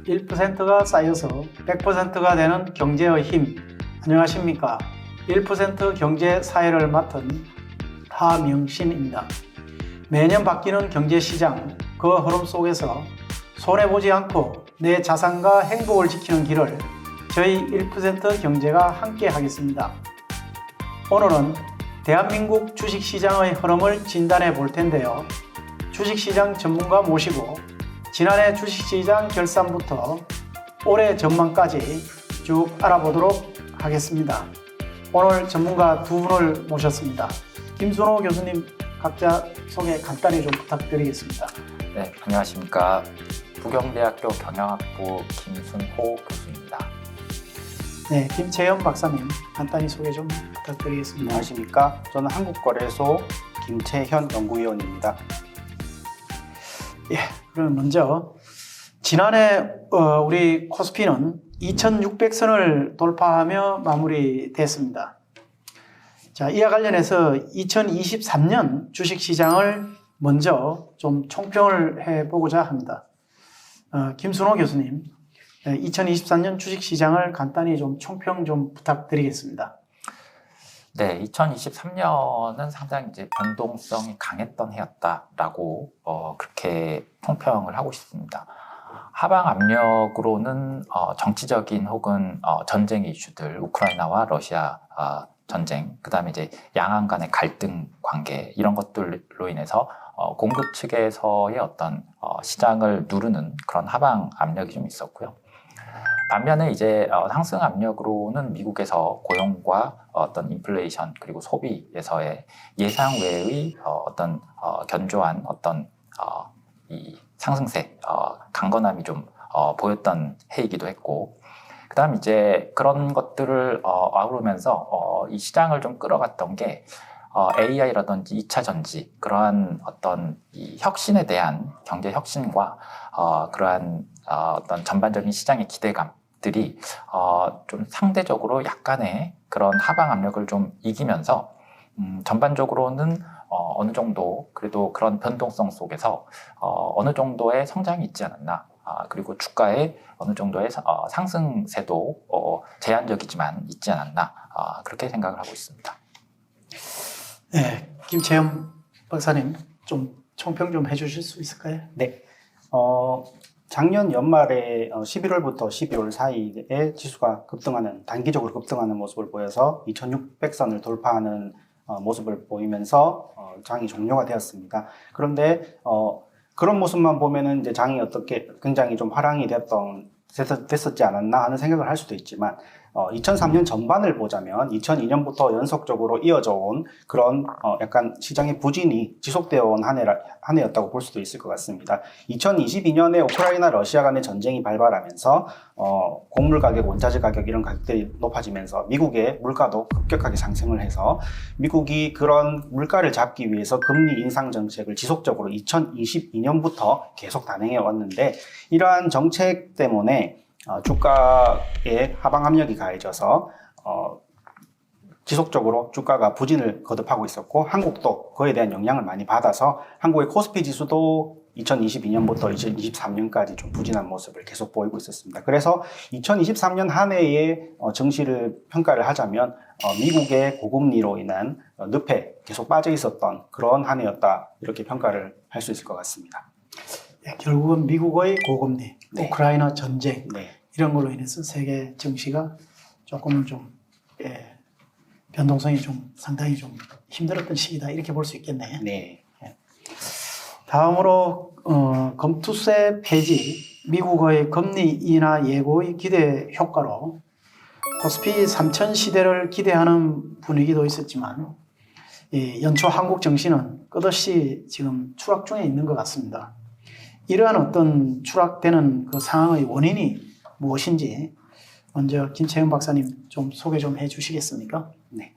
1%가 쌓여서 100%가 되는 경제의 힘. 안녕하십니까. 1% 경제 사회를 맡은 하명신입니다. 매년 바뀌는 경제시장, 그 흐름 속에서 손해보지 않고 내 자산과 행복을 지키는 길을 저희 1% 경제가 함께 하겠습니다. 오늘은 대한민국 주식시장의 흐름을 진단해 볼 텐데요. 주식시장 전문가 모시고 지난해 주식시장 결산부터 올해 전망까지 쭉 알아보도록 하겠습니다. 오늘 전문가 두 분을 모셨습니다. 김순호 교수님, 각자 소개 간단히 좀 부탁드리겠습니다. 네, 안녕하십니까. 부경대학교 경영학부 김순호 교수입니다. 네, 김채영 박사님, 간단히 소개 좀 부탁드리겠습니다. 안녕하십니까. 저는 한국거래소 김채현 연구위원입니다. 예, 그럼 먼저 지난해 우리 코스피는 2600선을 돌파하며 마무리됐습니다. 자, 이와 관련해서 2023년 주식시장을 먼저 좀 총평을 해보고자 합니다. 김순호 교수님, 2023년 주식시장을 간단히 좀 총평 좀 부탁드리겠습니다. 네, 2023년은 상당히 이제 변동성이 강했던 해였다라고 그렇게 총평을 하고 싶습니다. 하방 압력으로는 정치적인 혹은 전쟁 이슈들, 우크라이나와 러시아 전쟁, 그 다음에 이제 양안 간의 갈등 관계, 이런 것들로 인해서 공급 측에서의 어떤 시장을 누르는 그런 하방 압력이 좀 있었고요. 반면에 이제 상승 압력으로는 미국에서 고용과 어떤 인플레이션 그리고 소비에서의 예상 외의 어떤 견조한 어떤 이 상승세, 강건함이 좀 보였던 해이기도 했고, 그 다음 이제 그런 것들을 아우르면서 이 시장을 좀 끌어갔던 게 AI라든지 2차 전지, 그러한 어떤 이 혁신에 대한 경제 혁신과 그러한 어떤 전반적인 시장의 기대감들이 좀 상대적으로 약간의 그런 하방 압력을 좀 이기면서 전반적으로는 어느 정도 그래도 그런 변동성 속에서 어느 정도의 성장이 있지 않았나, 그리고 주가의 어느 정도의 상승세도 제한적이지만 있지 않았나, 그렇게 생각을 하고 있습니다. 네, 김채영 박사님, 좀 총평 좀 해주실 수 있을까요? 네. 작년 연말에 11월부터 12월 사이에 지수가 단기적으로 급등하는 모습을 보여서 2600선을 돌파하는 모습을 보이면서 장이 종료가 되었습니다. 그런데 그런 모습만 보면은 이제 장이 어떻게 굉장히 좀 화랑이 됐었지 않았나 하는 생각을 할 수도 있지만 2003년 전반을 보자면 2002년부터 연속적으로 이어져 온 그런 약간 시장의 부진이 지속되어 온 한 해였다고 볼 수도 있을 것 같습니다. 2022년에 우크라이나 러시아 간의 전쟁이 발발하면서 곡물 가격, 원자재 가격 이런 가격들이 높아지면서 미국의 물가도 급격하게 상승을 해서 미국이 그런 물가를 잡기 위해서 금리 인상 정책을 지속적으로 2022년부터 계속 단행해 왔는데, 이러한 정책 때문에 주가에 하방 압력이 가해져서 지속적으로 주가가 부진을 거듭하고 있었고, 한국도 그에 대한 영향을 많이 받아서 한국의 코스피 지수도 2022년부터 2023년까지 좀 부진한 모습을 계속 보이고 있었습니다. 그래서 2023년 한 해의 증시를 평가를 하자면 미국의 고금리로 인한 늪에 계속 빠져 있었던 그런 한 해였다, 이렇게 평가를 할 수 있을 것 같습니다. 네, 결국은 미국의 고금리, 네. 우크라이나 전쟁, 네. 이런 걸로 인해서 세계 증시가 조금은 좀 변동성이 좀 상당히 좀 힘들었던 시기다, 이렇게 볼 수 있겠네. 네. 다음으로 검투세 폐지, 미국의 금리 인하 예고의 기대 효과로 코스피 3000 시대를 기대하는 분위기도 있었지만 연초 한국 증시는 끝없이 지금 추락 중에 있는 것 같습니다. 이러한 어떤 추락되는 그 상황의 원인이 무엇인지 먼저 김채영 박사님 좀 소개 좀 해주시겠습니까? 네.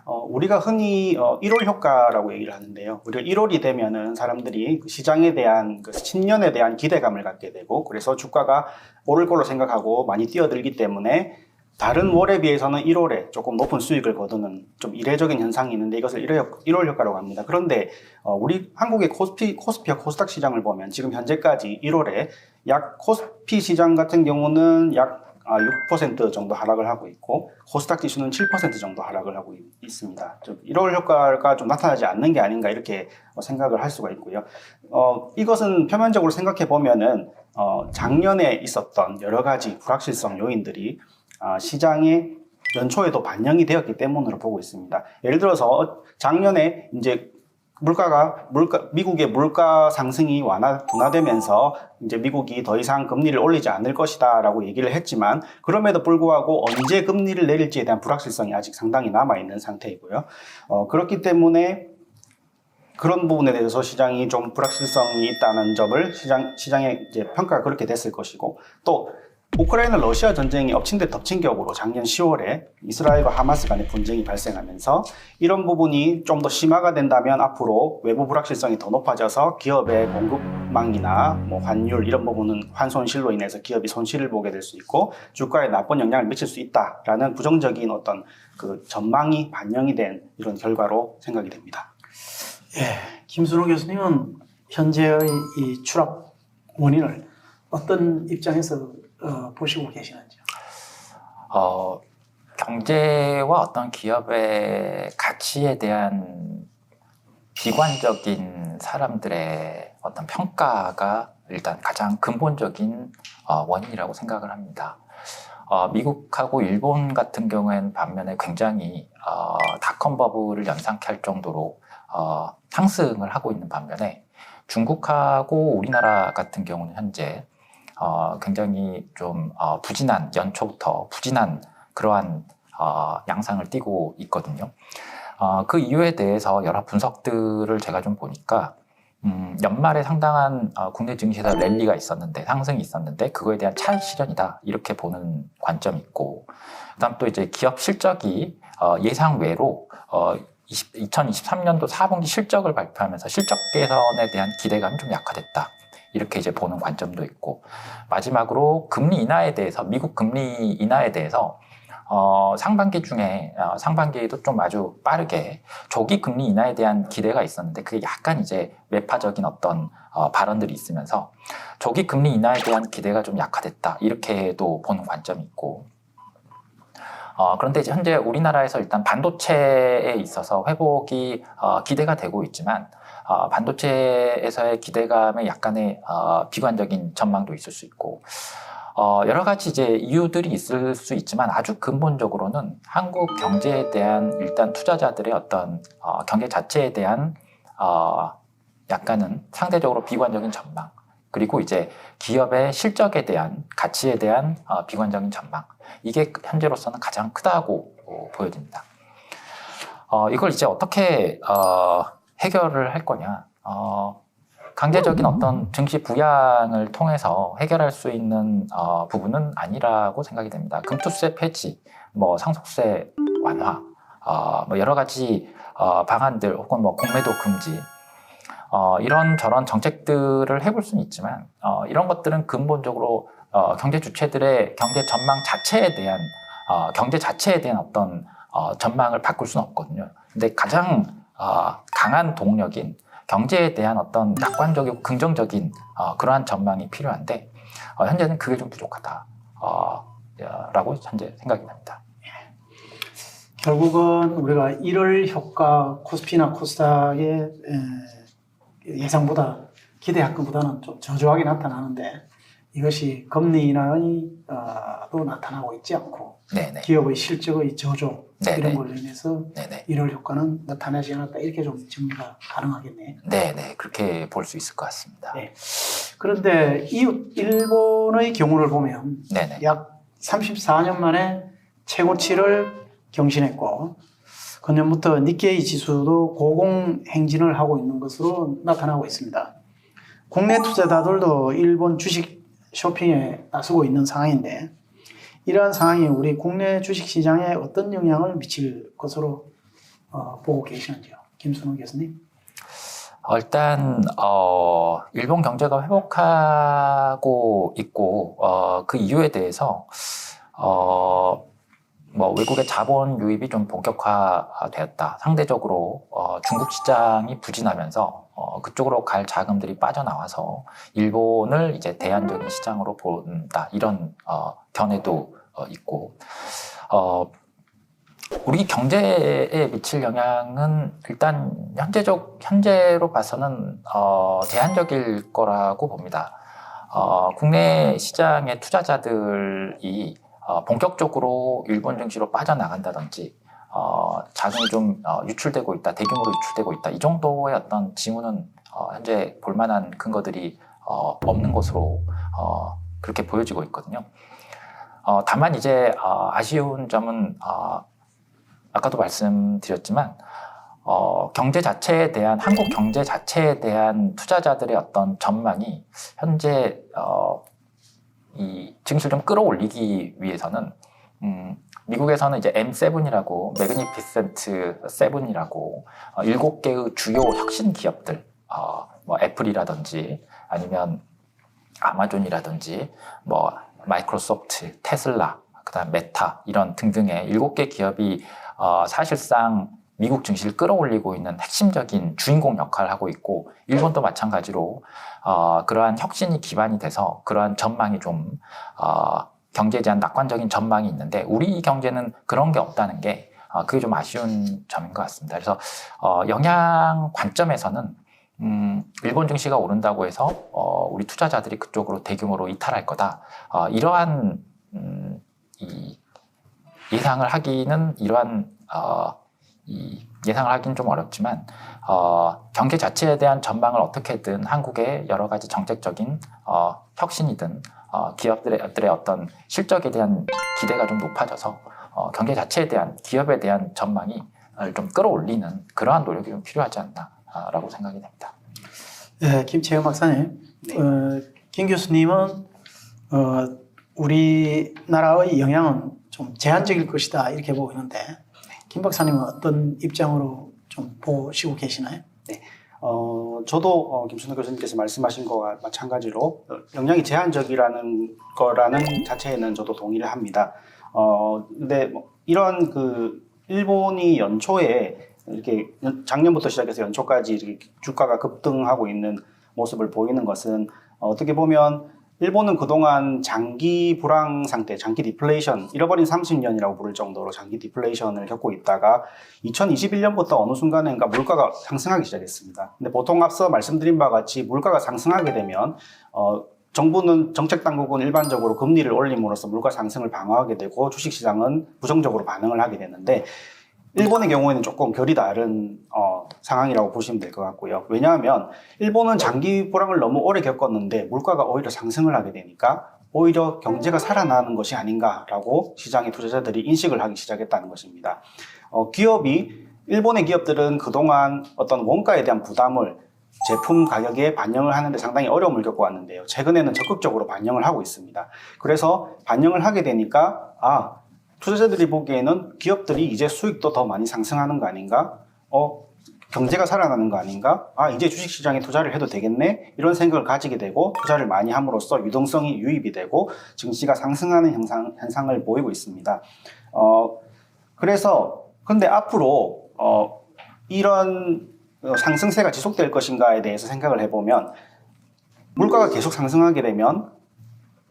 우리가 흔히 1월 효과라고 얘기를 하는데요. 우리가 1월이 되면은 사람들이 시장에 대한 신년에 대한 기대감을 갖게 되고, 그래서 주가가 오를 걸로 생각하고 많이 뛰어들기 때문에 다른 월에 비해서는 1월에 조금 높은 수익을 거두는 좀 이례적인 현상이 있는데, 이것을 1월 효과라고 합니다. 그런데 우리 한국의 코스피와 코스닥 시장을 보면 지금 현재까지 1월에 약 코스피 시장 같은 경우는 약 6% 정도 하락을 하고 있고 코스닥 지수는 7% 정도 하락을 하고 있습니다. 좀 1월 효과가 좀 나타나지 않는 게 아닌가 이렇게 생각을 할 수가 있고요. 이것은 표면적으로 생각해 보면은 작년에 있었던 여러 가지 불확실성 요인들이 시장에 연초에도 반영이 되었기 때문으로 보고 있습니다. 예를 들어서 작년에 이제 미국의 물가 상승이 둔화되면서 이제 미국이 더 이상 금리를 올리지 않을 것이다라고 얘기를 했지만 그럼에도 불구하고 언제 금리를 내릴지에 대한 불확실성이 아직 상당히 남아 있는 상태이고요. 그렇기 때문에 그런 부분에 대해서 시장이 좀 불확실성이 있다는 점을 시장의 이제 평가가 그렇게 됐을 것이고 또 우크라이나 러시아 전쟁이 엎친 데 덮친 격으로 작년 10월에 이스라엘과 하마스 간의 분쟁이 발생하면서 이런 부분이 좀 더 심화가 된다면 앞으로 외부 불확실성이 더 높아져서 기업의 공급망이나 환율 이런 부분은 환손실로 인해서 기업이 손실을 보게 될 수 있고 주가에 나쁜 영향을 미칠 수 있다라는 부정적인 어떤 그 전망이 반영이 된 이런 결과로 생각이 됩니다. 예, 김순호 교수님은 현재의 이 추락 원인을 어떤 입장에서 보시고 계시는지요? 경제와 어떤 기업의 가치에 대한 비관적인 사람들의 어떤 평가가 일단 가장 근본적인 원인이라고 생각을 합니다. 미국하고 일본 같은 경우에는 반면에 굉장히 닷컴 버블을 연상케 할 정도로 상승을 하고 있는 반면에 중국하고 우리나라 같은 경우는 현재 굉장히 좀 부진한 연초부터 부진한 그러한 양상을 띠고 있거든요. 그 이유에 대해서 여러 분석들을 제가 좀 보니까 연말에 상당한 국내 증시에서 랠리가 있었는데 상승이 있었는데 그거에 대한 차익 실현이다 이렇게 보는 관점이 있고 그다음 또 이제 기업 실적이 예상 외로 2023년도 4분기 실적을 발표하면서 실적 개선에 대한 기대감이 좀 약화됐다. 이렇게 이제 보는 관점도 있고 마지막으로 금리 인하에 대해서 미국 금리 인하에 대해서 상반기 중에 상반기에도 좀 아주 빠르게 조기 금리 인하에 대한 기대가 있었는데 그게 약간 이제 매파적인 어떤 발언들이 있으면서 조기 금리 인하에 대한 기대가 좀 약화됐다 이렇게도 보는 관점이 있고 그런데 이제 현재 우리나라에서 일단 반도체에 있어서 회복이 기대가 되고 있지만 반도체에서의 기대감에 약간의 비관적인 전망도 있을 수 있고 여러 가지 이제 이유들이 있을 수 있지만 아주 근본적으로는 한국 경제에 대한 일단 투자자들의 어떤 경제 자체에 대한 약간은 상대적으로 비관적인 전망 그리고 이제 기업의 실적에 대한 가치에 대한 비관적인 전망 이게 현재로서는 가장 크다고 보여집니다. 이걸 이제 어떻게 해결을 할 거냐? 강제적인 어떤 증시 부양을 통해서 해결할 수 있는 부분은 아니라고 생각이 됩니다. 금투세 폐지, 상속세 완화, 여러 가지 방안들 혹은 공매도 금지 이런 저런 정책들을 해볼 수는 있지만 이런 것들은 근본적으로 경제 주체들의 경제 전망 자체에 대한 경제 자체에 대한 어떤 전망을 바꿀 수는 없거든요. 근데 가장 강한 동력인 경제에 대한 어떤 낙관적이고 긍정적인 그러한 전망이 필요한데 현재는 그게 좀 부족하다 라고 현재 생각이 납니다. 결국은 우리가 1월 효과 코스피나 코스닥의 예상보다 기대했건보다는 좀 저조하게 나타나는데 이것이 금리 인하도 나타나고 있지 않고 네네. 기업의 실적의 저조 네네. 이런 걸로 인해서 네네. 1월 효과는 나타나지 않았다 이렇게 좀 정리가 가능하겠네. 네네 그렇게 볼 수 있을 것 같습니다. 네. 그런데 이웃 일본의 경우를 보면 네네. 약 34년 만에 최고치를 경신했고 금년부터 니케이 지수도 고공행진을 하고 있는 것으로 나타나고 있습니다. 국내 투자자들도 일본 주식 쇼핑에 나서고 있는 상황인데 이러한 상황이 우리 국내 주식시장에 어떤 영향을 미칠 것으로 보고 계시는지요? 김순호 교수님. 일단 일본 경제가 회복하고 있고 그 이유에 대해서 외국의 자본 유입이 좀 본격화되었다. 상대적으로 중국 시장이 부진하면서 그쪽으로 갈 자금들이 빠져나와서 일본을 이제 대안적인 시장으로 본다 이런 견해도 있고 우리 경제에 미칠 영향은 일단 현재로 봐서는 제한적일 거라고 봅니다. 국내 시장의 투자자들이 본격적으로 일본 증시로 빠져나간다든지 자금이 좀 유출되고 있다, 대규모로 유출되고 있다 이 정도의 어떤 징후는 현재 볼만한 근거들이 없는 것으로 그렇게 보여지고 있거든요. 다만 이제 아쉬운 점은 아까도 말씀드렸지만 경제 자체에 대한 한국 경제 자체에 대한 투자자들의 어떤 전망이 현재 이 증시를 좀 끌어올리기 위해서는 미국에서는 이제 M7이라고 매그니피센트 7이라고 7개의 주요 혁신 기업들 뭐 애플이라든지 아니면 아마존이라든지 뭐 마이크로소프트, 테슬라, 그다음 메타 이런 등등의 7개 기업이 사실상 미국 증시를 끌어올리고 있는 핵심적인 주인공 역할을 하고 있고 일본도 마찬가지로 그러한 혁신이 기반이 돼서 그러한 전망이 좀 경제에 대한 낙관적인 전망이 있는데 우리 경제는 그런 게 없다는 게 그게 좀 아쉬운 점인 것 같습니다. 그래서 영향 관점에서는 일본 증시가 오른다고 해서 우리 투자자들이 그쪽으로 대규모로 이탈할 거다. 이러한 예상을 하기는 예상을 하기는 좀 어렵지만 경제 자체에 대한 전망을 어떻게든 한국의 여러 가지 정책적인 혁신이든 기업들의 어떤 실적에 대한 기대가 좀 높아져서 경제 자체에 대한 기업에 대한 전망이 좀 끌어올리는 그러한 노력이 좀 필요하지 않나라고 생각이 됩니다. 네, 김채영 박사님, 김 교수님은 우리나라의 영향은 좀 제한적일 것이다 이렇게 보고 있는데 김 박사님은 어떤 입장으로 좀 보시고 계시나요? 네. 저도 김순호 교수님께서 말씀하신 거와 마찬가지로 영향이 제한적이라는 거라는 자체에는 저도 동의를 합니다. 근데 뭐 이런 일본이 연초에 이렇게 작년부터 시작해서 연초까지 이렇게 주가가 급등하고 있는 모습을 보이는 것은 어떻게 보면 일본은 그동안 장기 불황 상태, 장기 디플레이션, 잃어버린 30년이라고 부를 정도로 장기 디플레이션을 겪고 있다가 2021년부터 어느 순간인가 물가가 상승하기 시작했습니다. 근데 보통 앞서 말씀드린 바와 같이 물가가 상승하게 되면 정부는 정책 당국은 일반적으로 금리를 올림으로써 물가 상승을 방어하게 되고 주식시장은 부정적으로 반응을 하게 되는데 일본의 경우에는 조금 결이 다른 상황이라고 보시면 될 것 같고요. 왜냐하면 일본은 장기 불황을 너무 오래 겪었는데 물가가 오히려 상승을 하게 되니까 오히려 경제가 살아나는 것이 아닌가라고 시장의 투자자들이 인식을 하기 시작했다는 것입니다. 일본의 기업들은 그동안 어떤 원가에 대한 부담을 제품 가격에 반영을 하는데 상당히 어려움을 겪어왔는데요. 최근에는 적극적으로 반영을 하고 있습니다. 그래서 반영을 하게 되니까 투자자들이 보기에는 기업들이 이제 수익도 더 많이 상승하는 거 아닌가? 경제가 살아나는 거 아닌가? 이제 주식시장에 투자를 해도 되겠네? 이런 생각을 가지게 되고 투자를 많이 함으로써 유동성이 유입이 되고 증시가 상승하는 현상을 보이고 있습니다. 근데 앞으로 이런 상승세가 지속될 것인가에 대해서 생각을 해보면 물가가 계속 상승하게 되면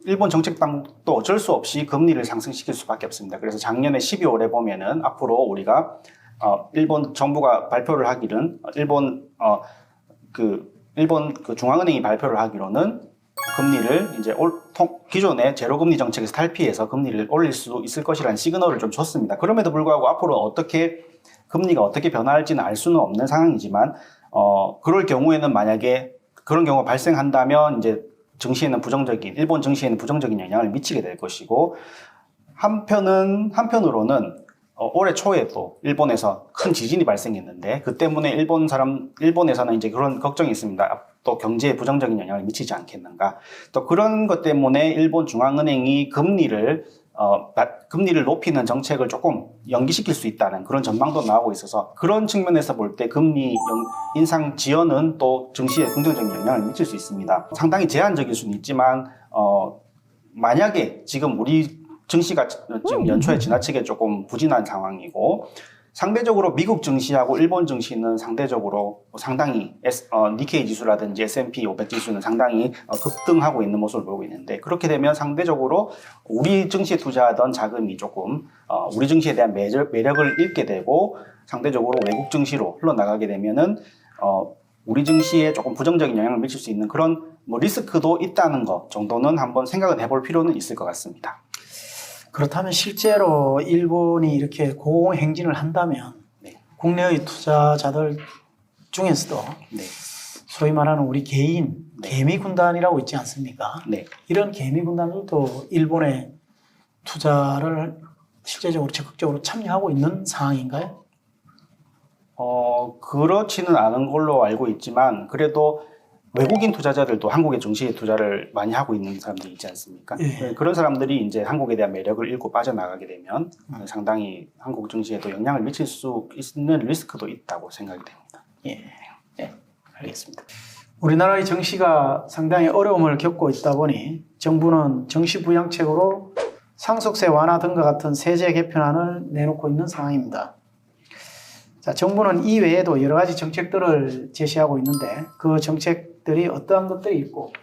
일본 정책 당국도 어쩔 수 없이 금리를 상승시킬 수밖에 없습니다. 그래서 작년에 12월에 보면은 앞으로 우리가 일본 정부가 발표를 하기는 일본 중앙은행이 발표를 하기로는 금리를 이제 기존의 제로금리 정책에서 탈피해서 금리를 올릴 수 있을 것이라는 시그널을 좀 줬습니다. 그럼에도 불구하고 앞으로 금리가 어떻게 변화할지는 알 수는 없는 상황이지만 그럴 경우에는 만약에 그런 경우가 발생한다면 이제 일본 증시에는 부정적인 영향을 미치게 될 것이고 한편으로는 올해 초에 또 일본에서 큰 지진이 발생했는데 그 때문에 일본에서는 이제 그런 걱정이 있습니다. 또 경제에 부정적인 영향을 미치지 않겠는가. 또 그런 것 때문에 일본 중앙은행이 금리를 높이는 정책을 조금 연기시킬 수 있다는 그런 전망도 나오고 있어서 그런 측면에서 볼 때 금리 인상 지연은 또 증시에 긍정적인 영향을 미칠 수 있습니다. 상당히 제한적일 수는 있지만 만약에 지금 우리 증시가 지금 연초에 지나치게 조금 부진한 상황이고 상대적으로 미국 증시하고 일본 증시는 상대적으로 상당히 니케이 지수라든지 S&P 500 지수는 상당히 급등하고 있는 모습을 보이고 있는데, 그렇게 되면 상대적으로 우리 증시에 투자하던 자금이 조금 우리 증시에 대한 매력을 잃게 되고 상대적으로 외국 증시로 흘러나가게 되면은 우리 증시에 조금 부정적인 영향을 미칠 수 있는 그런 리스크도 있다는 것 정도는 한번 생각을 해볼 필요는 있을 것 같습니다. 그렇다면 실제로 일본이 이렇게 고공행진을 한다면 네. 국내의 투자자들 중에서도 네. 소위 말하는 우리 개인, 네. 개미 군단이라고 있지 않습니까? 네. 이런 개미 군단들도 일본의 투자를 실제적으로 적극적으로 참여하고 있는 상황인가요? 그렇지는 않은 걸로 알고 있지만 그래도 외국인 투자자들도 한국의 증시에 투자를 많이 하고 있는 사람들이 있지 않습니까? 예. 그런 사람들이 이제 한국에 대한 매력을 잃고 빠져나가게 되면 상당히 한국 증시에도 영향을 미칠 수 있는 리스크도 있다고 생각이 됩니다. 예, 알겠습니다. 우리나라의 정시가 상당히 어려움을 겪고 있다 보니 정부는 정시 부양책으로 상속세 완화 등과 같은 세제 개편안을 내놓고 있는 상황입니다. 자, 정부는 이 외에도 여러 가지 정책들을 제시하고 있는데 그 정책들이 어떠한 것들이 있고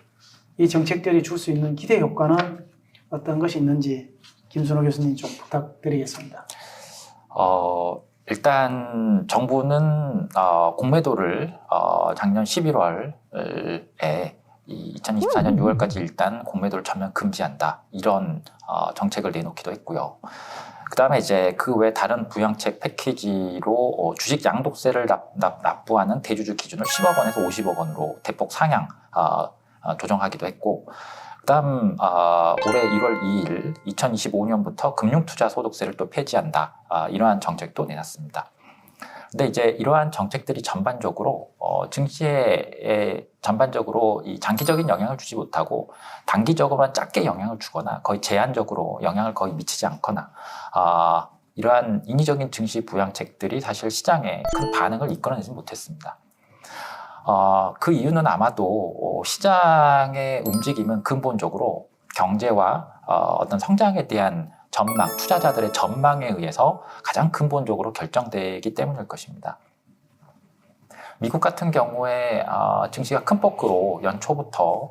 이 정책들이 줄 수 있는 기대 효과는 어떤 것이 있는지 김순호 교수님 좀 부탁드리겠습니다. 일단 정부는 공매도를 작년 11월에 2024년 6월까지 일단 공매도를 전면 금지한다, 이런 정책을 내놓기도 했고요. 그 다음에 이제 그 외 다른 부양책 패키지로 주식 양도세를 납부하는 대주주 기준을 10억 원에서 50억 원으로 대폭 상향 조정하기도 했고, 그 다음 올해 1월 2일 2025년부터 금융투자소득세를 또 폐지한다, 이러한 정책도 내놨습니다. 근데 이제 이러한 정책들이 전반적으로 증시에 전반적으로 이 장기적인 영향을 주지 못하고 단기적으로만 작게 영향을 주거나 거의 제한적으로 영향을 거의 미치지 않거나 이러한 인위적인 증시 부양책들이 사실 시장에 큰 반응을 이끌어내지 못했습니다. 그 이유는 아마도 시장의 움직임은 근본적으로 경제와 어떤 성장에 대한 전망, 투자자들의 전망에 의해서 가장 근본적으로 결정되기 때문일 것입니다. 미국 같은 경우에 증시가 큰 폭으로 연초부터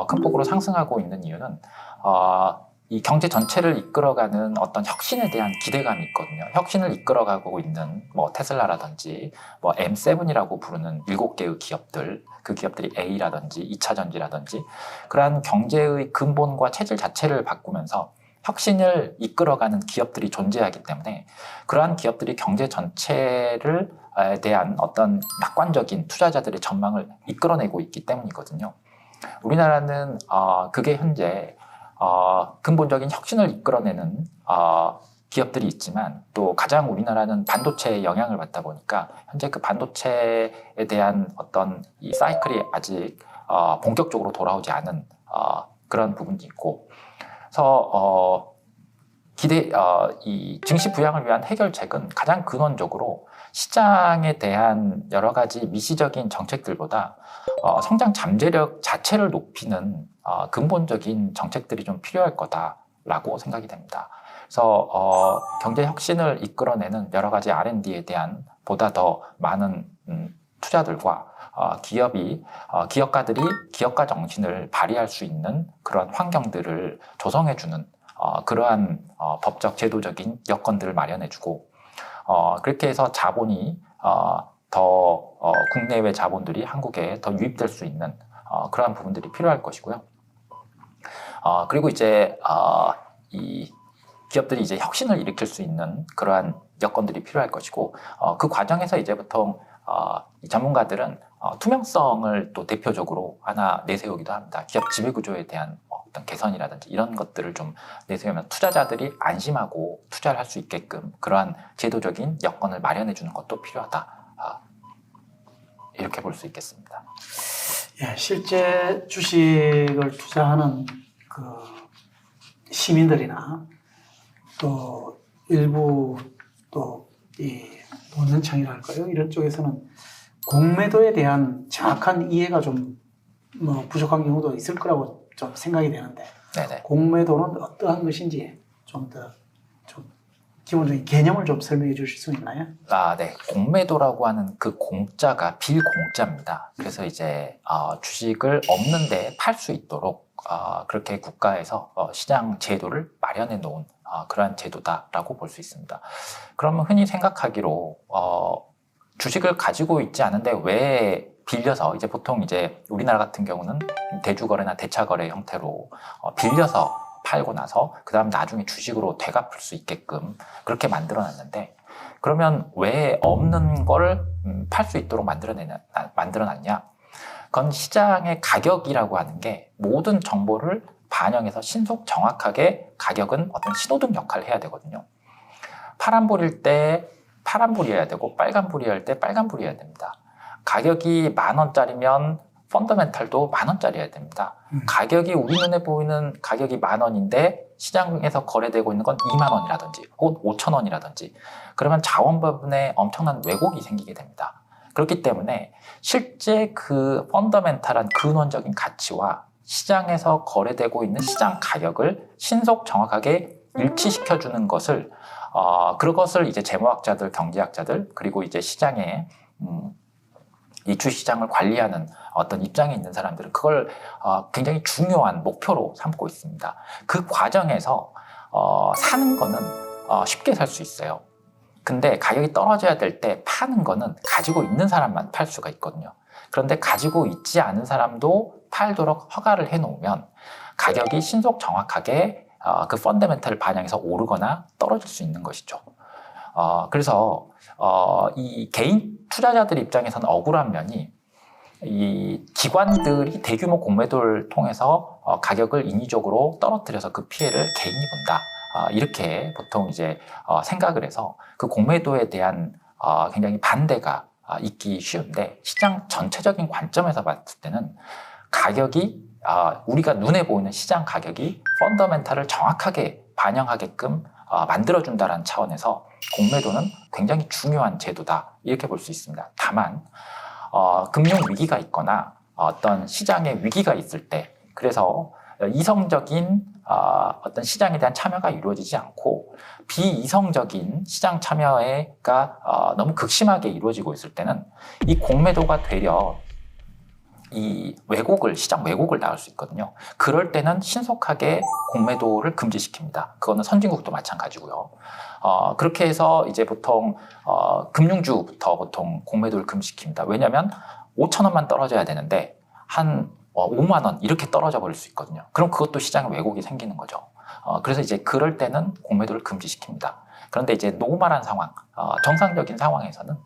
큰 폭으로 상승하고 있는 이유는 이 경제 전체를 이끌어가는 어떤 혁신에 대한 기대감이 있거든요. 혁신을 이끌어가고 있는 뭐 테슬라라든지 뭐 M7이라고 부르는 7개의 기업들, 그 기업들이 A라든지 2차전지라든지 그러한 경제의 근본과 체질 자체를 바꾸면서 혁신을 이끌어가는 기업들이 존재하기 때문에 그러한 기업들이 경제 전체를 대한 어떤 낙관적인 투자자들의 전망을 이끌어내고 있기 때문이거든요. 우리나라는 그게 현재 근본적인 혁신을 이끌어내는 기업들이 있지만 또 가장 우리나라는 반도체에 영향을 받다 보니까 현재 그 반도체에 대한 어떤 이 사이클이 아직 본격적으로 돌아오지 않은 그런 부분이 있고, 그래서 이 증시 부양을 위한 해결책은 가장 근원적으로 시장에 대한 여러 가지 미시적인 정책들보다 성장 잠재력 자체를 높이는 근본적인 정책들이 좀 필요할 거다라고 생각이 됩니다. 그래서 경제 혁신을 이끌어내는 여러 가지 R&D에 대한 보다 더 많은 투자들과 기업가들이 기업가 정신을 발휘할 수 있는 그런 환경들을 조성해주는 그러한 법적 제도적인 여건들을 마련해주고, 그렇게 해서 자본이 더 국내외 자본들이 한국에 더 유입될 수 있는 그러한 부분들이 필요할 것이고요. 그리고 이제 이 기업들이 이제 혁신을 일으킬 수 있는 그러한 여건들이 필요할 것이고, 그 과정에서 이제 보통 이 전문가들은 투명성을 또 대표적으로 하나 내세우기도 합니다. 기업 지배구조에 대한 어떤 개선이라든지 이런 것들을 좀 내세우면 투자자들이 안심하고 투자를 할 수 있게끔 그러한 제도적인 여건을 마련해 주는 것도 필요하다. 이렇게 볼 수 있겠습니다. 예, 실제 주식을 투자하는 그 시민들이나 또 일부 또 이 노년층이랄까요? 이런 쪽에서는 공매도에 대한 정확한 이해가 좀 뭐 부족한 경우도 있을 거라고 좀 생각이 되는데, 네네. 공매도는 어떠한 것인지 좀 더 좀 기본적인 개념을 좀 설명해 주실 수 있나요? 네. 공매도라고 하는 그 공짜가 빌공짜입니다. 그래서 이제 주식을 없는데 팔 수 있도록 그렇게 국가에서 시장 제도를 마련해 놓은 그러한 제도다라고 볼 수 있습니다. 그러면 흔히 생각하기로 주식을 가지고 있지 않은데 왜 빌려서 이제 보통 이제 우리나라 같은 경우는 대주거래나 대차거래 형태로 빌려서 팔고 나서 그 다음 나중에 주식으로 되갚을 수 있게끔 그렇게 만들어놨는데 그러면 왜 없는 걸 팔 수 있도록 만들어놨냐? 그건 시장의 가격이라고 하는 게 모든 정보를 반영해서 신속 정확하게 가격은 어떤 신호등 역할을 해야 되거든요. 파란불일 때 파란불이어야 되고 빨간불이어야 때 빨간불이어야 됩니다. 가격이 10,000원짜리면 펀더멘탈도 10,000원짜리여야 됩니다. 가격이 우리 눈에 보이는 가격이 10,000원인데 시장에서 거래되고 있는 건 20,000원이라든지 혹은 5,000원이라든지 그러면 자원부분에 엄청난 왜곡이 생기게 됩니다. 그렇기 때문에 실제 그 펀더멘탈한 근원적인 가치와 시장에서 거래되고 있는 시장 가격을 신속 정확하게 일치시켜주는 것을 그것을 이제 재무학자들, 경제학자들 그리고 이제 시장에 이 주시장을 관리하는 어떤 입장에 있는 사람들은 그걸 굉장히 중요한 목표로 삼고 있습니다. 그 과정에서 사는 거는 쉽게 살 수 있어요. 근데 가격이 떨어져야 될 때 파는 거는 가지고 있는 사람만 팔 수가 있거든요. 그런데 가지고 있지 않은 사람도 팔도록 허가를 해놓으면 가격이 신속 정확하게 그 펀더멘탈을 반영해서 오르거나 떨어질 수 있는 것이죠. 그래서 이 개인 투자자들 입장에서는 억울한 면이 이 기관들이 대규모 공매도를 통해서 가격을 인위적으로 떨어뜨려서 그 피해를 개인이 본다. 이렇게 보통 이제 생각을 해서 그 공매도에 대한 굉장히 반대가 있기 쉬운데 시장 전체적인 관점에서 봤을 때는 가격이 우리가 눈에 보이는 시장 가격이 펀더멘탈을 정확하게 반영하게끔 만들어준다는 차원에서 공매도는 굉장히 중요한 제도다 이렇게 볼 수 있습니다. 다만 금융 위기가 있거나 어떤 시장의 위기가 있을 때 그래서 이성적인 어떤 시장에 대한 참여가 이루어지지 않고 비이성적인 시장 참여가 너무 극심하게 이루어지고 있을 때는 이 공매도가 되려 이 시장 왜곡을 낳을 수 있거든요. 그럴 때는 신속하게 공매도를 금지시킵니다. 그거는 선진국도 마찬가지고요. 그렇게 해서 이제 보통 금융주부터 보통 공매도를 금지시킵니다. 왜냐하면 5,000원만 떨어져야 되는데 한 5만 원 이렇게 떨어져 버릴 수 있거든요. 그럼 그것도 시장에 왜곡이 생기는 거죠. 그래서 이제 그럴 때는 공매도를 금지시킵니다. 그런데 이제 노멀한 상황, 정상적인 상황에서는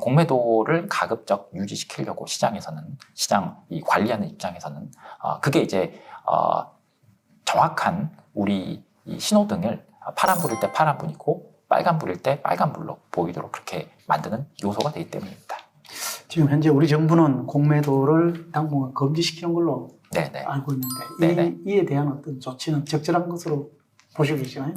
공매도를 가급적 유지시키려고 시장 이 관리하는 입장에서는 그게 이제 정확한 우리 이 신호등을 파란불일 때 파란불이고 빨간불일 때 빨간불로 보이도록 그렇게 만드는 요소가 되기 때문입니다. 지금 현재 우리 정부는 공매도를 당분간 금지시키는 걸로 네네. 알고 있는데 네네. 이에 대한 어떤 조치는 적절한 것으로 보시고 계시나요?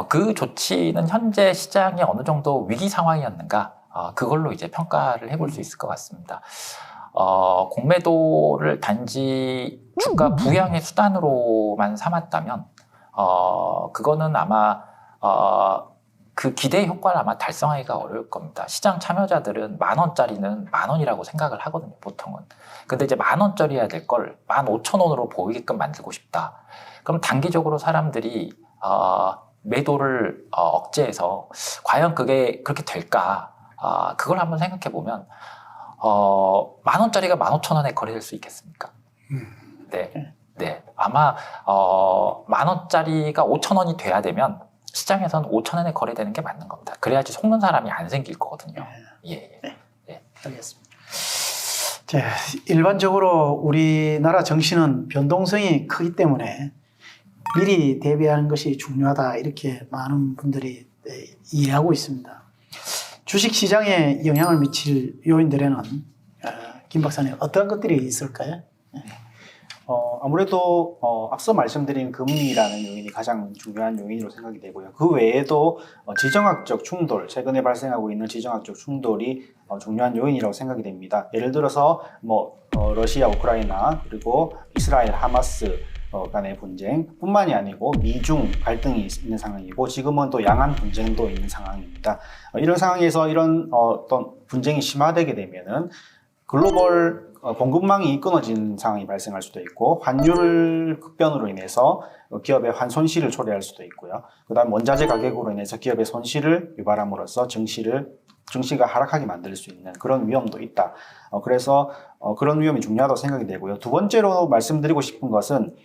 그 조치는 현재 시장이 어느 정도 위기 상황이었는가 그걸로 이제 평가를 해볼 수 있을 것 같습니다. 공매도를 단지 주가 부양의 수단으로만 삼았다면 그거는 아마 그 기대의 효과를 아마 달성하기가 어려울 겁니다. 시장 참여자들은 10,000원짜리는 10,000원이라고 생각을 하거든요, 보통은. 근데 이제 10,000원짜리여야 될 걸 15,000원으로 보이게끔 만들고 싶다. 그럼 단기적으로 사람들이 매도를 억제해서 과연 그게 그렇게 될까? 그걸 한번 생각해 보면 10,000원짜리가 15,000원에 거래될 수 있겠습니까? 네. 아마 10,000원짜리가 5,000원이 돼야 되면 시장에서는 5,000원에 거래되는 게 맞는 겁니다. 그래야지 속는 사람이 안 생길 거거든요. 예. 알겠습니다. 자, 일반적으로 우리나라 정시는 변동성이 크기 때문에 미리 대비하는 것이 중요하다 이렇게 많은 분들이 이해하고 있습니다. 주식시장에 영향을 미칠 요인들에는 김 박사님 어떤 것들이 있을까요? 아무래도 앞서 말씀드린 금리라는 요인이 가장 중요한 요인으로 생각이 되고요. 그 외에도 지정학적 충돌, 최근에 발생하고 있는 지정학적 충돌이 중요한 요인이라고 생각이 됩니다. 예를 들어서 러시아, 우크라이나 그리고 이스라엘, 하마스 간의 분쟁뿐만이 아니고 미중 갈등이 있는 상황이고 지금은 또 양안 분쟁도 있는 상황입니다. 이런 상황에서 이런 어떤 분쟁이 심화되게 되면은 글로벌 공급망이 끊어진 상황이 발생할 수도 있고 환율 급변으로 인해서 기업의 환손실을 초래할 수도 있고요. 그다음 원자재 가격으로 인해서 기업의 손실을 유발함으로써 증시가 하락하게 만들 수 있는 그런 위험도 있다. 그래서 그런 위험이 중요하다고 생각이 되고요. 두 번째로 말씀드리고 싶은 것은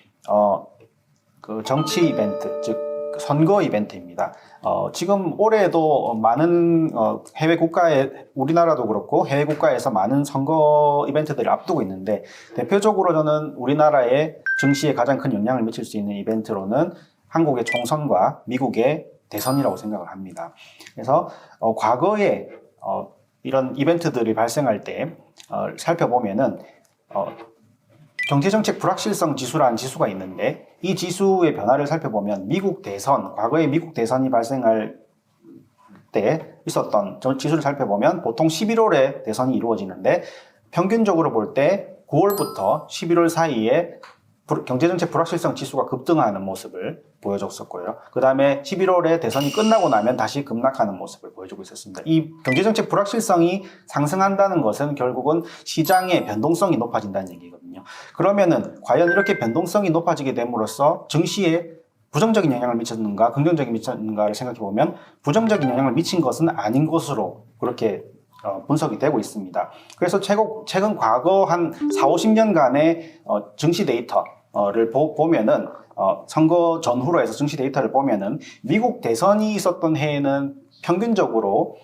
그 정치 이벤트, 즉 선거 이벤트입니다. 지금 올해에도 많은 해외 국가에 우리나라도 그렇고 해외 국가에서 많은 선거 이벤트들을 앞두고 있는데 대표적으로 저는 우리나라의 증시에 가장 큰 영향을 미칠 수 있는 이벤트로는 한국의 총선과 미국의 대선이라고 생각을 합니다. 그래서 과거에 이런 이벤트들이 발생할 때 살펴보면은 경제정책 불확실성 지수라는 지수가 있는데 이 지수의 변화를 살펴보면 미국 대선, 과거에 미국 대선이 발생할 때 있었던 지수를 살펴보면 보통 11월에 대선이 이루어지는데 평균적으로 볼 때 9월부터 11월 사이에 경제정책 불확실성 지수가 급등하는 모습을 보여줬었고요. 그 다음에 11월에 대선이 끝나고 나면 다시 급락하는 모습을 보여주고 있었습니다. 이 경제정책 불확실성이 상승한다는 것은 결국은 시장의 변동성이 높아진다는 얘기거든요. 그러면은 과연 이렇게 변동성이 높아지게 됨으로써 증시에 부정적인 영향을 미쳤는가, 긍정적인 미쳤는가를 생각해 보면 부정적인 영향을 미친 것은 아닌 것으로 그렇게 분석이 되고 있습니다. 그래서 최근 과거 한 4-50년간의 증시 데이터를 보면은 선거 전후로 해서 증시 데이터를 보면은 미국 대선이 있었던 해에는 평균적으로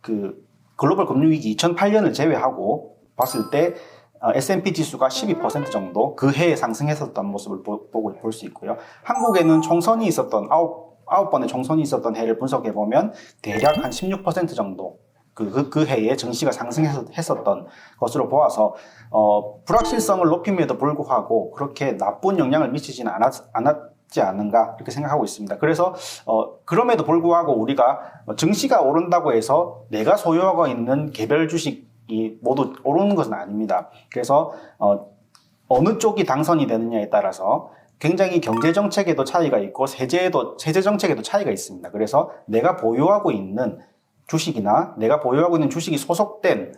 그 글로벌 금융위기 2008년을 제외하고 봤을 때 S&P 지수가 12% 정도 그 해에 상승했었던 모습을 볼 수 있고요. 한국에는 총선이 있었던 9번의 총선이 있었던 해를 분석해 보면 대략 한 16% 정도 그 해에 증시가 상승했었던 것으로 보아서 불확실성을 높임에도 불구하고 그렇게 나쁜 영향을 미치지는 않았지 않은가 이렇게 생각하고 있습니다. 그래서 그럼에도 불구하고 우리가 증시가 오른다고 해서 내가 소유하고 있는 개별 주식이 모두 오르는 것은 아닙니다. 그래서 어느 쪽이 당선이 되느냐에 따라서 굉장히 경제 정책에도 차이가 있고 세제 정책에도 차이가 있습니다. 그래서 내가 보유하고 있는 주식이나 내가 보유하고 있는 주식이 소속된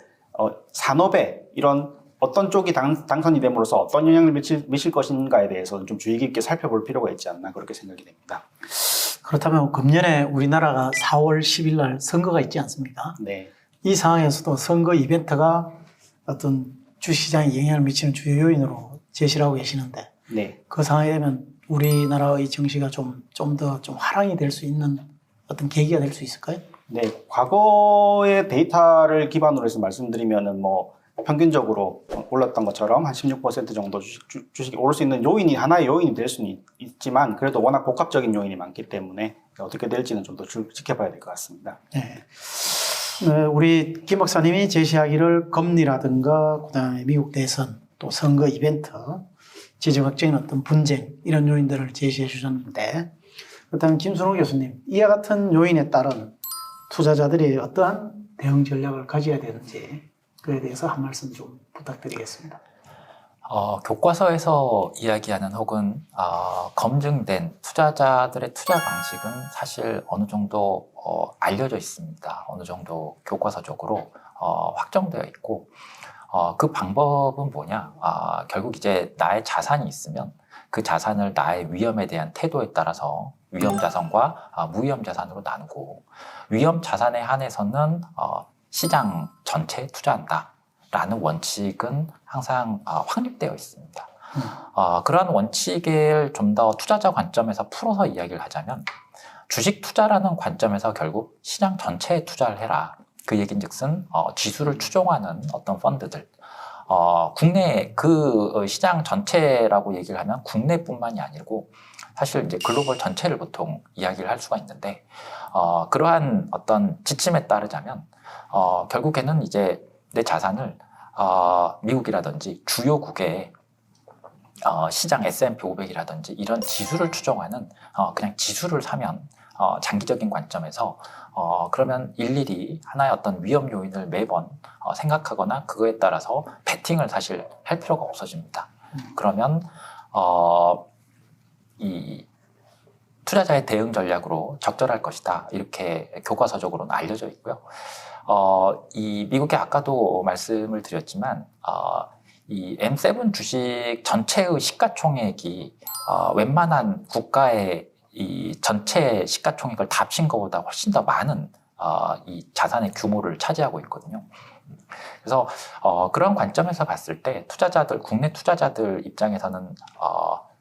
산업에 이런 어떤 쪽이 당선이 됨으로써 어떤 영향을 미칠 것인가에 대해서는 좀 주의 깊게 살펴볼 필요가 있지 않나 그렇게 생각이 됩니다. 그렇다면 금년에 우리나라가 4월 10일 날 선거가 있지 않습니까? 네. 이 상황에서도 선거 이벤트가 어떤 주시장에 영향을 미치는 주요 요인으로 제시를 하고 계시는데 네. 그 상황이 되면 우리나라의 증시가 좀 더 하락이 될 수 있는 어떤 계기가 될 수 있을까요? 네, 과거의 데이터를 기반으로 해서 말씀드리면은 평균적으로 올랐던 것처럼 한 16% 정도 주식이 오를 수 있는 하나의 요인이 될 수는 있지만 그래도 워낙 복합적인 요인이 많기 때문에 어떻게 될지는 좀 더 지켜봐야 될 것 같습니다. 네. 우리 김 박사님이 제시하기를 금리라든가 그다음에 미국 대선 또 선거 이벤트 지정학적인 어떤 분쟁 이런 요인들을 제시해 주셨는데 그렇다면 김순호 교수님 이와 같은 요인에 따른 투자자들이 어떠한 대응 전략을 가져야 되는지 그에 대해서 한 말씀 좀 부탁드리겠습니다. 교과서에서 이야기하는 혹은 검증된 투자자들의 투자 방식은 사실 어느 정도 알려져 있습니다. 어느 정도 교과서적으로 확정되어 있고 그 방법은 뭐냐? 결국 이제 나의 자산이 있으면 그 자산을 나의 위험에 대한 태도에 따라서 위험 자산과 무위험 자산으로 나누고 위험 자산에 한해서는 시장 전체에 투자한다라는 원칙은 항상 확립되어 있습니다. 그러한 원칙을 좀 더 투자자 관점에서 풀어서 이야기를 하자면 주식 투자라는 관점에서 결국 시장 전체에 투자를 해라. 그 얘긴즉슨 지수를 추종하는 어떤 펀드들 국내 그 시장 전체라고 얘기를 하면 국내뿐만이 아니고 사실 이제 글로벌 전체를 보통 이야기를 할 수가 있는데 그러한 어떤 지침에 따르자면 결국에는 이제 내 자산을 미국이라든지 주요국의 시장 S&P 500이라든지 이런 지수를 추종하는 그냥 지수를 사면 장기적인 관점에서 그러면 일일이 하나의 어떤 위험 요인을 매번 생각하거나 그거에 따라서 베팅을 사실 할 필요가 없어집니다. 그러면 이 투자자의 대응 전략으로 적절할 것이다. 이렇게 교과서적으로는 알려져 있고요. 이 미국의 아까도 말씀을 드렸지만, 이 M7 주식 전체의 시가총액이 웬만한 국가의 이 전체 시가총액을 다 합친 것보다 훨씬 더 많은 이 자산의 규모를 차지하고 있거든요. 그래서 그런 관점에서 봤을 때 투자자들, 국내 투자자들 입장에서는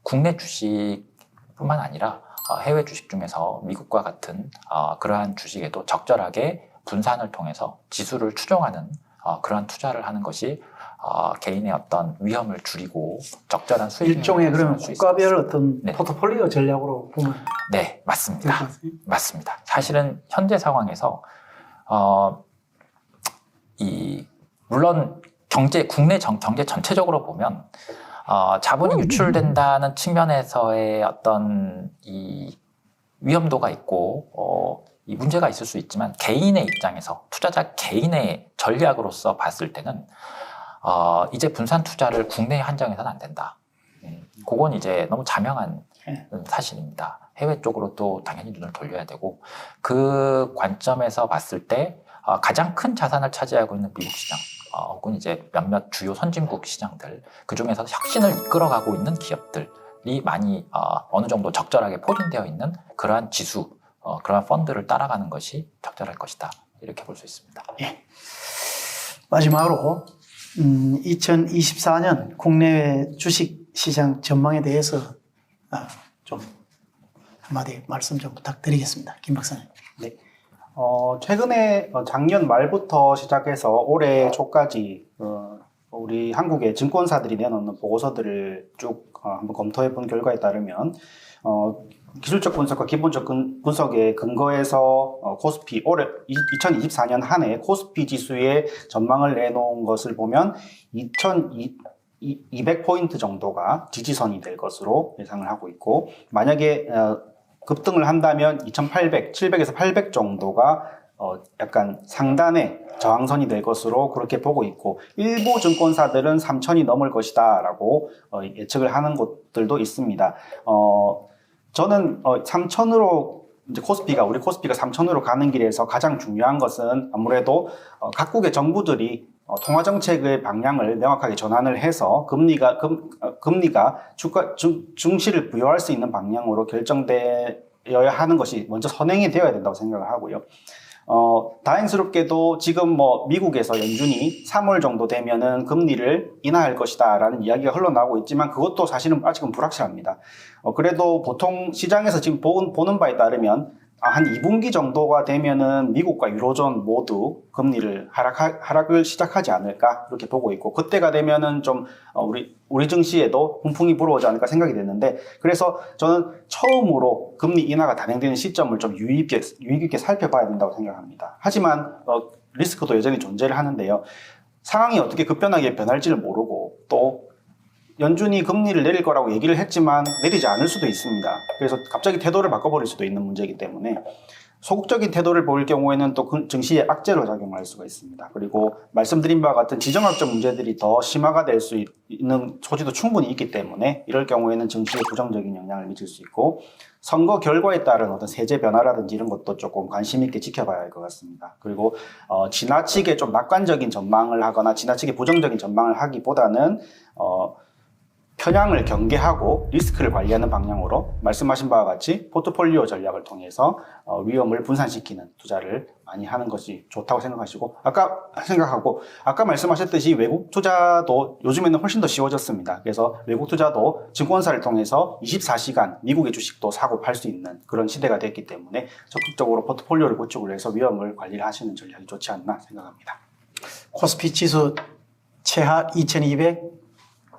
국내 주식뿐만 아니라 해외 주식 중에서 미국과 같은 그러한 주식에도 적절하게 분산을 통해서 지수를 추종하는 그러한 투자를 하는 것이 개인의 어떤 위험을 줄이고 적절한 수익을 일종의 그러면 국가별 어떤 네. 포트폴리오 전략으로 보면 네, 맞습니다. 될 것 같아요. 맞습니다. 사실은 현재 상황에서 물론 국내 경제 전체적으로 보면 자본이 유출된다는 측면에서의 어떤 이 위험도가 있고 이 문제가 있을 수 있지만 개인의 입장에서 투자자 개인의 전략으로서 봤을 때는 이제 분산 투자를 국내에 한정해서는 안 된다. 그건 이제 너무 자명한 사실입니다. 해외 쪽으로 또 당연히 눈을 돌려야 되고 그 관점에서 봤을 때 가장 큰 자산을 차지하고 있는 미국 시장 혹은 이제 몇몇 주요 선진국 시장들 그 중에서 혁신을 이끌어가고 있는 기업들이 많이 어느 정도 적절하게 포진되어 있는 그러한 지수, 그러한 펀드를 따라가는 것이 적절할 것이다. 이렇게 볼 수 있습니다. 예. 마지막으로 2024년 국내외 주식 시장 전망에 대해서 좀 한마디 말씀 좀 부탁드리겠습니다. 김 박사님. 네. 최근에 작년 말부터 시작해서 올해 초까지 우리 한국의 증권사들이 내놓는 보고서들을 쭉 한번 검토해 본 결과에 따르면 기술적 분석과 기본적 분석에 근거해서 코스피 올해 2024년 한 해 코스피 지수의 전망을 내놓은 것을 보면 2,200포인트 정도가 지지선이 될 것으로 예상을 하고 있고 만약에 급등을 한다면 2,800, 700에서 800 정도가 약간 상단의 저항선이 될 것으로 그렇게 보고 있고 일부 증권사들은 3,000이 넘을 것이다 라고 예측을 하는 곳들도 있습니다. 저는 3,000으로 이제 우리 코스피가 3,000으로 가는 길에서 가장 중요한 것은 아무래도 각국의 정부들이 통화 정책의 방향을 명확하게 전환을 해서 금리가 주가 증시를 부여할 수 있는 방향으로 결정되어야 하는 것이 먼저 선행이 되어야 된다고 생각을 하고요. 다행스럽게도 지금 미국에서 연준이 3월 정도 되면은 금리를 인하할 것이다 라는 이야기가 흘러나오고 있지만 그것도 사실은 아직은 불확실합니다. 그래도 보통 시장에서 지금 보는 바에 따르면 한 2분기 정도가 되면은 미국과 유로존 모두 금리를 하락을 시작하지 않을까 그렇게 보고 있고 그때가 되면은 좀 우리 증시에도 훈풍이 불어오지 않을까 생각이 됐는데 그래서 저는 처음으로 금리 인하가 단행되는 시점을 좀 유의 깊게 살펴봐야 된다고 생각합니다. 하지만 리스크도 여전히 존재를 하는데요. 상황이 어떻게 급변하게 변할지를 모르고 또 연준이 금리를 내릴 거라고 얘기를 했지만 내리지 않을 수도 있습니다. 그래서 갑자기 태도를 바꿔버릴 수도 있는 문제이기 때문에 소극적인 태도를 보일 경우에는 또 증시에 악재로 작용할 수가 있습니다. 그리고 말씀드린 바와 같은 지정학적 문제들이 더 심화가 될 수 있는 소지도 충분히 있기 때문에 이럴 경우에는 증시에 부정적인 영향을 미칠 수 있고 선거 결과에 따른 어떤 세제 변화라든지 이런 것도 조금 관심 있게 지켜봐야 할 것 같습니다. 그리고 지나치게 좀 낙관적인 전망을 하거나 지나치게 부정적인 전망을 하기보다는 편향을 경계하고 리스크를 관리하는 방향으로 말씀하신 바와 같이 포트폴리오 전략을 통해서 위험을 분산시키는 투자를 많이 하는 것이 좋다고 생각하시고 아까 말씀하셨듯이 외국 투자도 요즘에는 훨씬 더 쉬워졌습니다. 그래서 외국 투자도 증권사를 통해서 24시간 미국의 주식도 사고 팔 수 있는 그런 시대가 됐기 때문에 적극적으로 포트폴리오를 구축을 해서 위험을 관리를 하시는 전략이 좋지 않나 생각합니다. 코스피 지수 최하 2,200,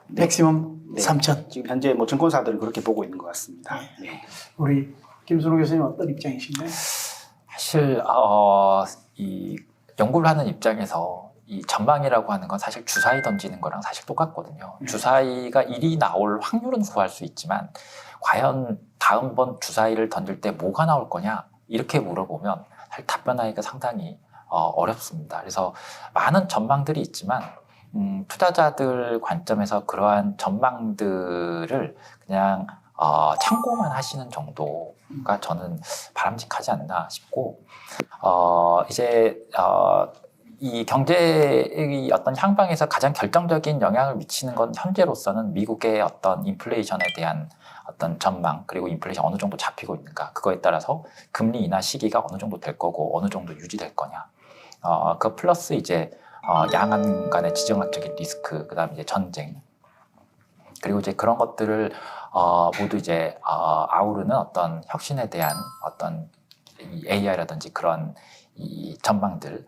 맥시멈 3,000. 지금 현재 증권사들은 그렇게 보고 있는 것 같습니다. 네. 우리 김순호 교수님 어떤 입장이신가요? 사실 이 연구를 하는 입장에서 이 전망이라고 하는 건 사실 주사위 던지는 거랑 사실 똑같거든요. 주사위가 1이 나올 확률은 구할 수 있지만 과연 다음번 주사위를 던질 때 뭐가 나올 거냐 이렇게 물어보면 사실 답변하기가 상당히 어렵습니다. 그래서 많은 전망들이 있지만 투자자들 관점에서 그러한 전망들을 그냥 참고만 하시는 정도가 저는 바람직하지 않나 싶고, 이 경제의 어떤 향방에서 가장 결정적인 영향을 미치는 건 현재로서는 미국의 어떤 인플레이션에 대한 어떤 전망, 그리고 인플레이션 어느 정도 잡히고 있는가, 그거에 따라서 금리 인하 시기가 어느 정도 될 거고 어느 정도 유지될 거냐, 그 플러스 이제 양안 간의 지정학적인 리스크, 그다음에 이제 전쟁, 그리고 이제 그런 것들을 모두 이제 아우르는 어떤 혁신에 대한 어떤 AI라든지 그런 이 전망들,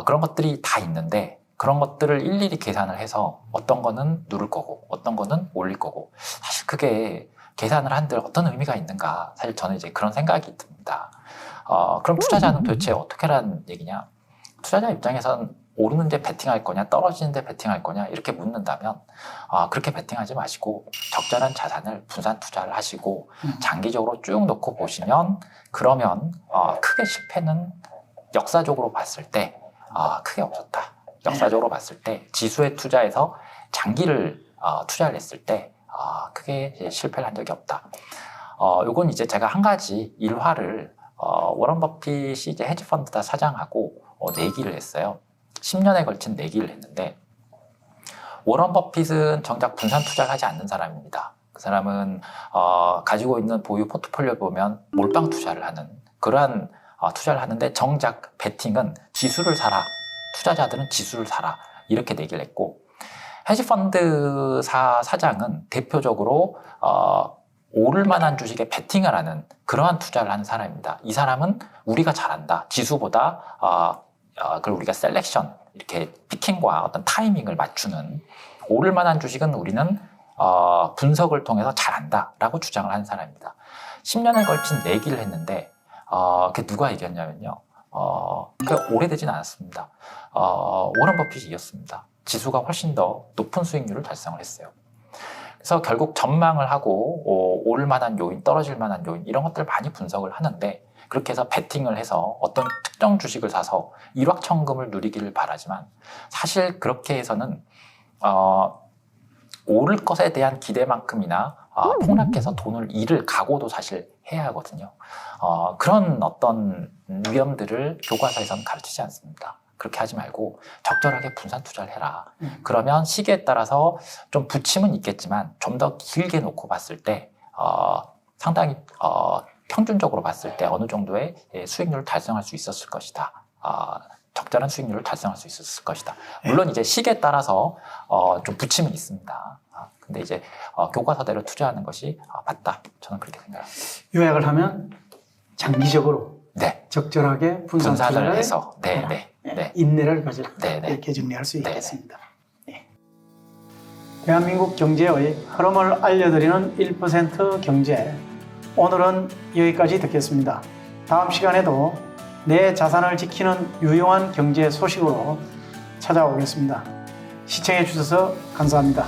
그런 것들이 다 있는데, 그런 것들을 일일이 계산을 해서 어떤 거는 누를 거고 어떤 거는 올릴 거고, 사실 그게 계산을 한들 어떤 의미가 있는가, 사실 저는 이제 그런 생각이 듭니다. 그럼 투자자는 도대체 어떻게 하라는 얘기냐? 투자자 입장에서는 오르는데 베팅할 거냐, 떨어지는데 베팅할 거냐, 이렇게 묻는다면 그렇게 베팅하지 마시고 적절한 자산을 분산 투자를 하시고 장기적으로 쭉 놓고 보시면, 그러면 크게 실패는 역사적으로 봤을 때 크게 없었다. 역사적으로 봤을 때 지수에 투자해서 장기를 투자를 했을 때 크게 실패를 한 적이 없다. 요건 이제 제가 한 가지 일화를 워런 버핏이 이제 헤지펀드 사장하고 내기를 했어요. 10년에 걸친 내기를 했는데, 워런 버핏은 정작 분산 투자를 하지 않는 사람입니다. 그 사람은 가지고 있는 보유 포트폴리오 보면 몰빵 투자를 하는 그러한 투자를 하는데, 정작 베팅은 지수를 사라, 투자자들은 지수를 사라, 이렇게 내기를 했고, 헤지펀드 사장은 대표적으로 오를 만한 주식에 베팅을 하는 그러한 투자를 하는 사람입니다. 이 사람은 우리가 잘한다, 지수보다 그걸 우리가 셀렉션, 이렇게 피킹과 어떤 타이밍을 맞추는, 오를 만한 주식은 우리는 분석을 통해서 잘한다 라고 주장을 하는 사람입니다. 10년에 걸친 내기를 했는데 그게 누가 이겼냐면요, 그게 오래되진 않았습니다. 워런 버핏이 이겼습니다. 지수가 훨씬 더 높은 수익률을 달성을 했어요. 그래서 결국 전망을 하고 오를 만한 요인, 떨어질 만한 요인, 이런 것들을 많이 분석을 하는데, 그렇게 해서 베팅을 해서 어떤 특정 주식을 사서 일확천금을 누리기를 바라지만, 사실 그렇게 해서는 오를 것에 대한 기대만큼이나 폭락해서 돈을 잃을 각오도 사실 해야 하거든요. 그런 어떤 위험들을 교과서에서는 가르치지 않습니다. 그렇게 하지 말고 적절하게 분산 투자를 해라. 그러면 시기에 따라서 좀 부침은 있겠지만 좀 더 길게 놓고 봤을 때 상당히 평균적으로 봤을 때 어느 정도의 수익률을 달성할 수 있었을 것이다. 적절한 수익률을 달성할 수 있었을 것이다. 물론 이제 시기에 따라서 좀 부침은 있습니다. 근데 이제 교과서대로 투자하는 것이 맞다. 저는 그렇게 생각합니다. 요약을 하면 장기적으로 네. 적절하게 분산 분산을 투자를 해서 인내를 가지라, 네네. 이렇게 정리할 수 있겠습니다. 네. 대한민국 경제의 흐름을 알려드리는 1% 경제, 오늘은 여기까지 듣겠습니다. 다음 시간에도 내 자산을 지키는 유용한 경제 소식으로 찾아오겠습니다. 시청해 주셔서 감사합니다.